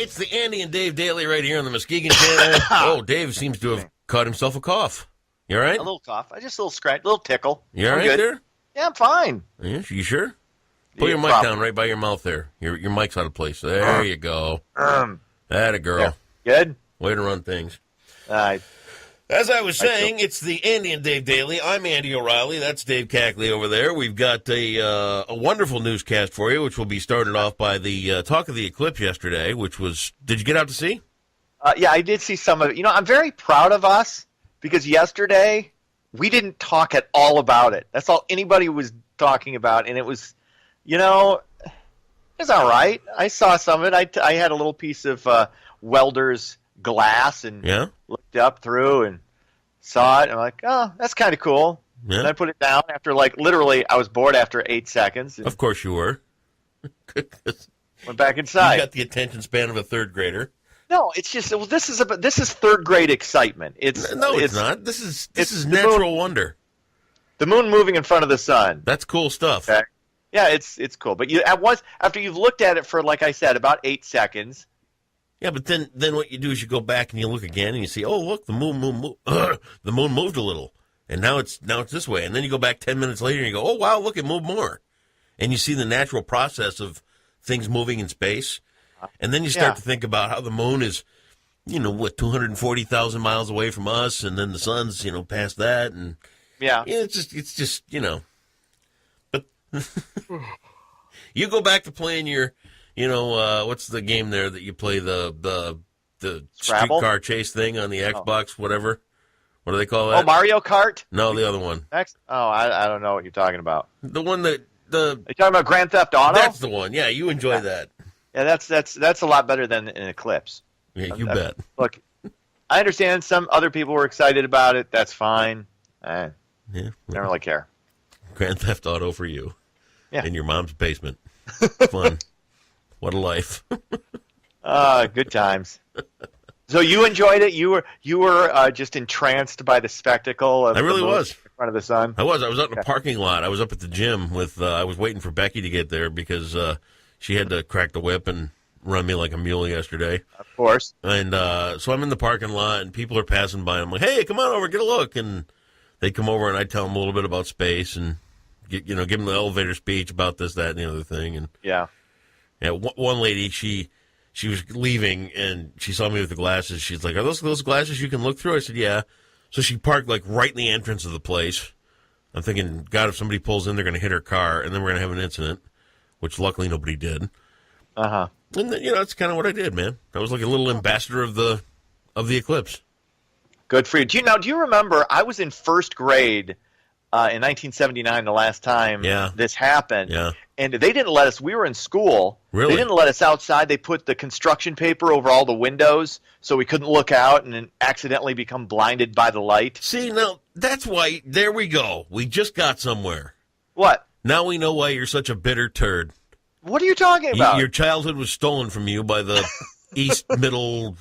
It's the Andy and Dave Daily right here on the Muskegon Channel. Oh, Dave seems to have caught himself a cough. You all right? A little cough. Just a little scratch, a little tickle. You all right there? Yeah, I'm fine. Yeah, you sure? Put your mic down right by your mouth there. Your mic's out of place. There you go. Atta girl. Yeah. Good? Way to run things. All right. As I was saying, it's the Andy and Dave Daily. I'm Andy O'Reilly. That's Dave Cackley over there. We've got a wonderful newscast for you, which will be started off by the talk of the Eclipse yesterday, which was, did you get out to see? Yeah, I did see some of it. You know, I'm very proud of us because yesterday we didn't talk at all about it. That's all anybody was talking about, and it was, you know, it was all right. I saw some of it. I had a little piece of welder's glass and looked up through and saw it. And I'm like, oh, that's kind of cool. Yeah. And I put it down after, like, literally, I was bored after 8 seconds. Of course you were. Went back inside. You got the attention span of a third grader. No, it's just, well, this is third grade excitement. It's not. This is natural wonder. The moon moving in front of the sun. That's cool stuff. Okay. Yeah, it's cool. But after you've looked at it for, like I said, about 8 seconds. Yeah, but then what you do is you go back and you look again and you see, oh, look, the moon the moon moved a little, and now it's this way. And then you go back 10 minutes later and you go, oh, wow, look, it moved more. And you see the natural process of things moving in space. And then you start to think about how the moon is, 240,000 miles away from us, and then the sun's, past that. And it's just But you go back to playing your, what's the game there that you play, the streetcar chase thing on the Xbox, whatever? What do they call that? Oh, Mario Kart? No, the other one. I don't know what you're talking about. The one that Are you talking about Grand Theft Auto? That's the one. Yeah, you enjoy that. Yeah, that's a lot better than an Eclipse. Yeah, you bet. Look, I understand some other people were excited about it. That's fine. I don't really care. Grand Theft Auto for you. Yeah. In your mom's basement. Fun. What a life. Good times. So you enjoyed it? You were just entranced by the spectacle of I really was. In front of the sun? I was out in the parking lot. I was up at the gym with I was waiting for Becky to get there because she had to crack the whip and run me like a mule yesterday. Of course. And so I'm in the parking lot, and people are passing by. I'm like, hey, come on over, get a look. And they come over, and I tell them a little bit about space and, give them the elevator speech about this, that, and the other thing. And one lady, she was leaving, and she saw me with the glasses. She's like, are those glasses you can look through? I said, yeah. So she parked, like, right in the entrance of the place. I'm thinking, God, if somebody pulls in, they're going to hit her car, and then we're going to have an incident. Which luckily nobody did. Uh-huh. And that's kind of what I did, man. I was like a little ambassador of the Eclipse. Good for you. Do you remember? I was in first grade in 1979, the last time this happened. Yeah. And they didn't let us. We were in school. Really? They didn't let us outside. They put the construction paper over all the windows so we couldn't look out and then accidentally become blinded by the light. See, now that's why. There we go. We just got somewhere. What? Now we know why you're such a bitter turd. What are you talking about? Your childhood was stolen from you by the East Middle,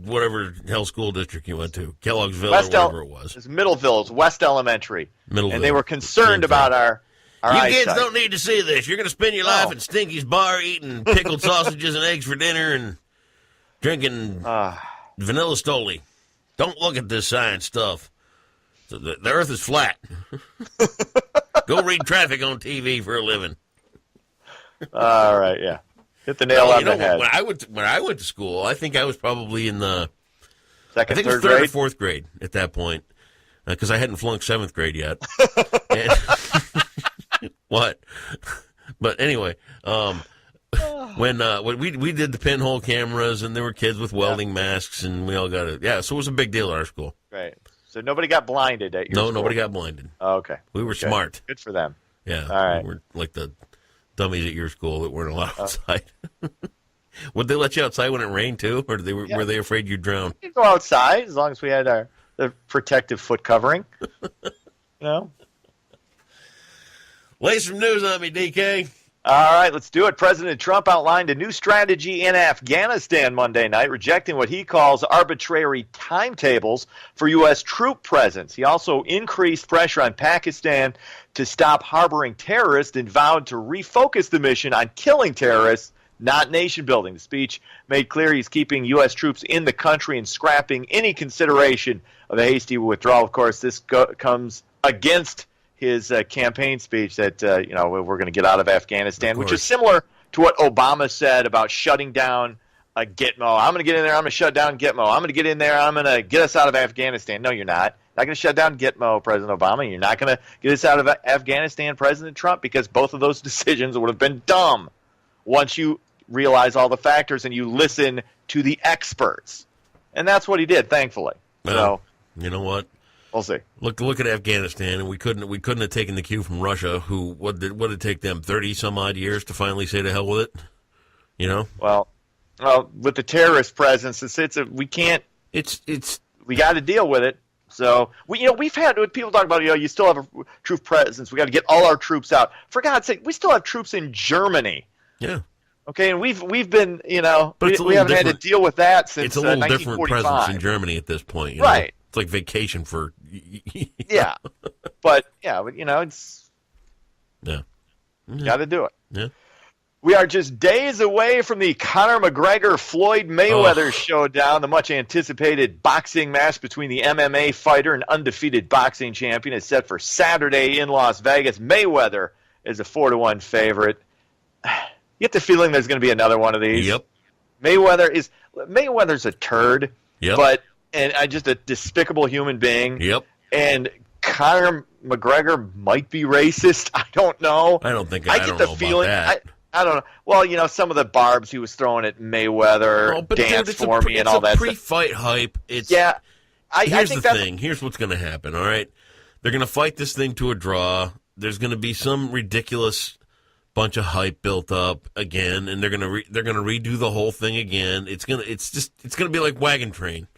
whatever hell school district you went to, Kellogg'sville or whatever it was. It was Middleville. It was West Elementary. Middleville. And they were concerned about our eyesight. You kids don't need to see this. You're going to spend your life in Stinky's bar eating pickled sausages and eggs for dinner and drinking vanilla Stoli. Don't look at this science stuff. The earth is flat. Go read traffic on TV for a living. All right, yeah. Hit the nail on the head. When I went to school, I think I was probably in the third grade? Or fourth grade at that point, because I hadn't flunked seventh grade yet. What? But anyway, when we did the pinhole cameras, and there were kids with welding masks, and we all got it. Yeah, so it was a big deal at our school. Great. So nobody got blinded at your school? No, nobody got blinded. Oh, okay. We were smart. Good for them. Yeah. All right. We were like the dummies at your school that weren't allowed outside. Would they let you outside when it rained too, or were they afraid you'd drown? You could go outside as long as we had the protective foot covering. Lay some news on me, DK. All right, let's do it. President Trump outlined a new strategy in Afghanistan Monday night, rejecting what he calls arbitrary timetables for U.S. troop presence. He also increased pressure on Pakistan to stop harboring terrorists and vowed to refocus the mission on killing terrorists, not nation building. The speech made clear he's keeping U.S. troops in the country and scrapping any consideration of a hasty withdrawal. Of course, this comes against his campaign speech that we're going to get out of Afghanistan, which is similar to what Obama said about shutting down Gitmo. I'm going to get in there. I'm going to shut down Gitmo. I'm going to get in there. I'm going to get us out of Afghanistan. No, you're not. Not going to shut down Gitmo, President Obama. You're not going to get us out of Afghanistan, President Trump, because both of those decisions would have been dumb once you realize all the factors and you listen to the experts. And that's what he did, thankfully. Well, you know what? We'll see. Look at Afghanistan, and we couldn't have taken the cue from Russia, who what did it take them 30 some odd years to finally say to hell with it? You know? Well, with the terrorist presence, we got to deal with it. So we've had people talk about you still have a troop presence. We got to get all our troops out. For God's sake, we still have troops in Germany. Yeah. Okay, and we've been but we haven't had to deal with that since it's a little 1945. different presence in Germany at this point, right? It's like vacation for. Yeah, but it's got to do it. Yeah. We are just days away from the Conor McGregor-Floyd Mayweather showdown, the much-anticipated boxing match between the MMA fighter and undefeated boxing champion is set for Saturday in Las Vegas. Mayweather is a 4-1 favorite. You get the feeling there's going to be another one of these. Yep. Mayweather's a turd, yep. and just a despicable human being. Yep. And Conor McGregor might be racist. I don't know. I don't know about that. I don't know. Well, some of the barbs he was throwing at Mayweather, dance for me, and all that. It's pre-fight hype. Here's the thing. Here's what's going to happen. All right, they're going to fight this thing to a draw. There's going to be some ridiculous bunch of hype built up again, and they're going to redo the whole thing again. It's going to be like Wagon Train.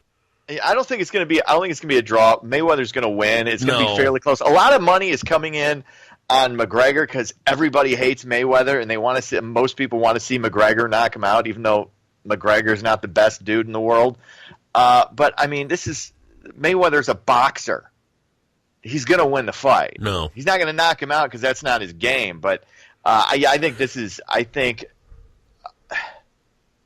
I don't think it's going to be a draw. Mayweather's going to win. It's going to be fairly close. A lot of money is coming in on McGregor because everybody hates Mayweather, and most people want to see McGregor knock him out, even though McGregor's not the best dude in the world. But I mean, Mayweather's a boxer. He's going to win the fight. No, he's not going to knock him out because that's not his game. But I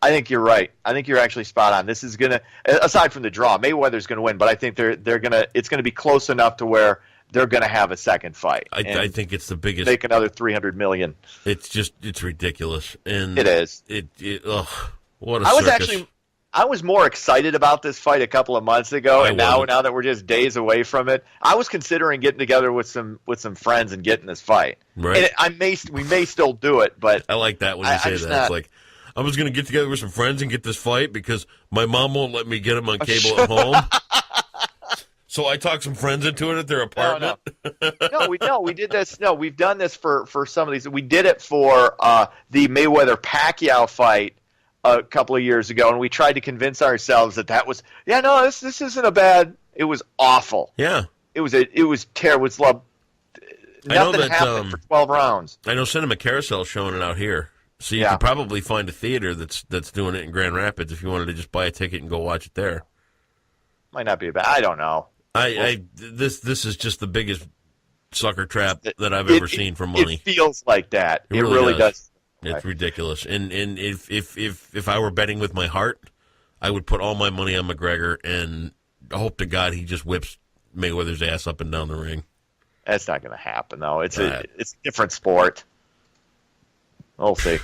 think you're right. I think you're actually spot on. This is going to, aside from the draw, Mayweather's going to win. But I think it's going to be close enough to where they're going to have a second fight. I think it's the biggest. Make another $300 million. It's ridiculous, and it is. What a circus. I was more excited about this fight a couple of months ago, and now that we're just days away from it, I was considering getting together with some friends and getting this fight. Right. And we may still do it, but I like that when you say that. It's like, I was going to get together with some friends and get this fight because my mom won't let me get them on cable at home. So I talked some friends into it at their apartment. No, we did this. No, we've done this for some of these. We did it for the Mayweather-Pacquiao fight a couple of years ago, and we tried to convince ourselves that was this isn't a bad. It was awful. Yeah, it was terrible. Nothing happened for 12 rounds. I know Cinema Carousel showing it out here, so you can probably find a theater that's doing it in Grand Rapids if you wanted to just buy a ticket and go watch it there. Might not be bad. I don't know. This is just the biggest sucker trap that I've ever seen for money. It feels like that. It really does. It's ridiculous. And if I were betting with my heart, I would put all my money on McGregor and hope to God he just whips Mayweather's ass up and down the ring. That's not going to happen, though. It's a different sport. We'll see.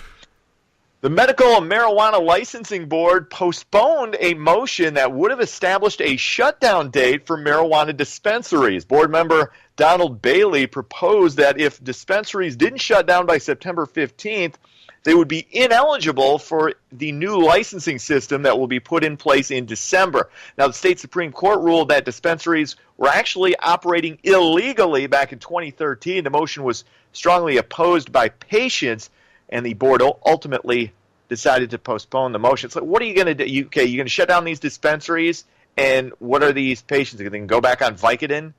The Medical Marijuana Licensing Board postponed a motion that would have established a shutdown date for marijuana dispensaries. Board member Donald Bailey proposed that if dispensaries didn't shut down by September 15th, they would be ineligible for the new licensing system that will be put in place in December. Now, the state Supreme Court ruled that dispensaries were actually operating illegally back in 2013. The motion was strongly opposed by patients, and the board ultimately decided to postpone the motion. So what are you going to do? You're going to shut down these dispensaries, and what are these patients? They can go back on Vicodin,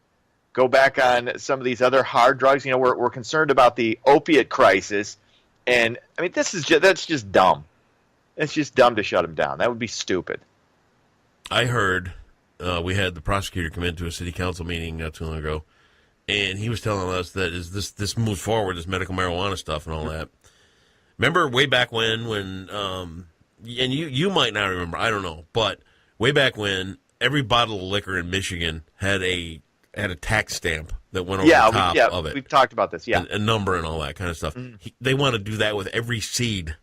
go back on some of these other hard drugs. We're concerned about the opiate crisis, and I mean that's just dumb. It's just dumb to shut them down. That would be stupid. I heard we had the prosecutor come into a city council meeting not too long ago, and he was telling us that as this moves forward, this medical marijuana stuff and all that, Remember way back when and you might not remember, I don't know, but way back when every bottle of liquor in Michigan had a tax stamp that went over the top of it. We've talked about this, yeah. A number and all that kind of stuff. They want to do that with every seed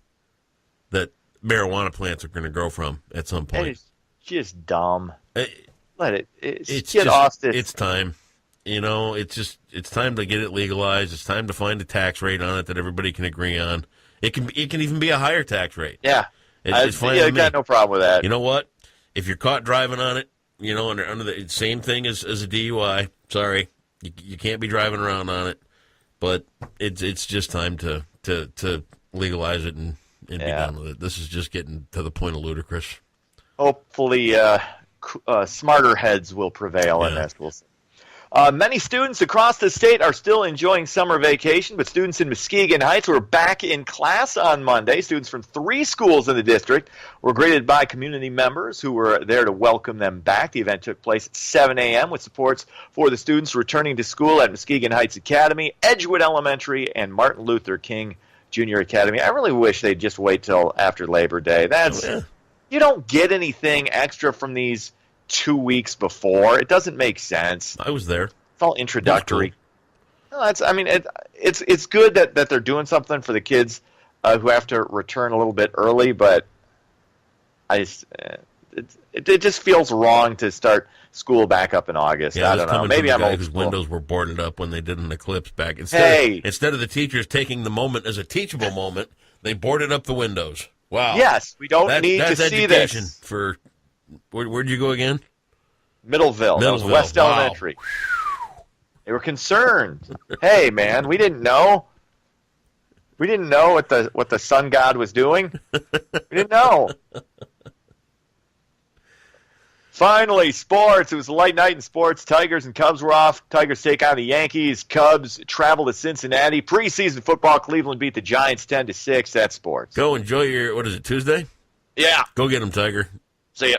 that marijuana plants are going to grow from at some point. It's just dumb. Let it. It's time. It's time to get it legalized. It's time to find a tax rate on it that everybody can agree on. It can even be a higher tax rate. Yeah. It's fine. I got no problem with that. You know what? If you're caught driving on it, under the same thing as a DUI, sorry, you can't be driving around on it. But it's just time to legalize it and be done with it. This is just getting to the point of ludicrous. Hopefully, smarter heads will prevail in this. We'll see. Many students across the state are still enjoying summer vacation, but students in Muskegon Heights were back in class on Monday. Students from 3 schools in the district were greeted by community members who were there to welcome them back. The event took place at 7 a.m. with supports for the students returning to school at Muskegon Heights Academy, Edgewood Elementary, and Martin Luther King Junior Academy. I really wish they'd just wait till after Labor Day. You don't get anything extra from these 2 weeks before. It doesn't make sense. I was there. It's all introductory. Cool. It's good that they're doing something for the kids who have to return a little bit early, but it just feels wrong to start school back up in August. I don't know. Maybe I'm old whose windows were boarded up when they did an eclipse back. Instead of the teachers taking the moment as a teachable moment, they boarded up the windows. Wow. Yes, we don't need to see this. Where'd you go again? Middleville. That was West Elementary. They were concerned. Hey, man, we didn't know. We didn't know what the sun god was doing. We didn't know. Finally, sports. It was a light night in sports. Tigers and Cubs were off. Tigers take on the Yankees. Cubs travel to Cincinnati. Preseason football, Cleveland beat the Giants 10-6. That's sports. Go enjoy your, what is it, Tuesday? Yeah. Go get them, Tiger. See ya.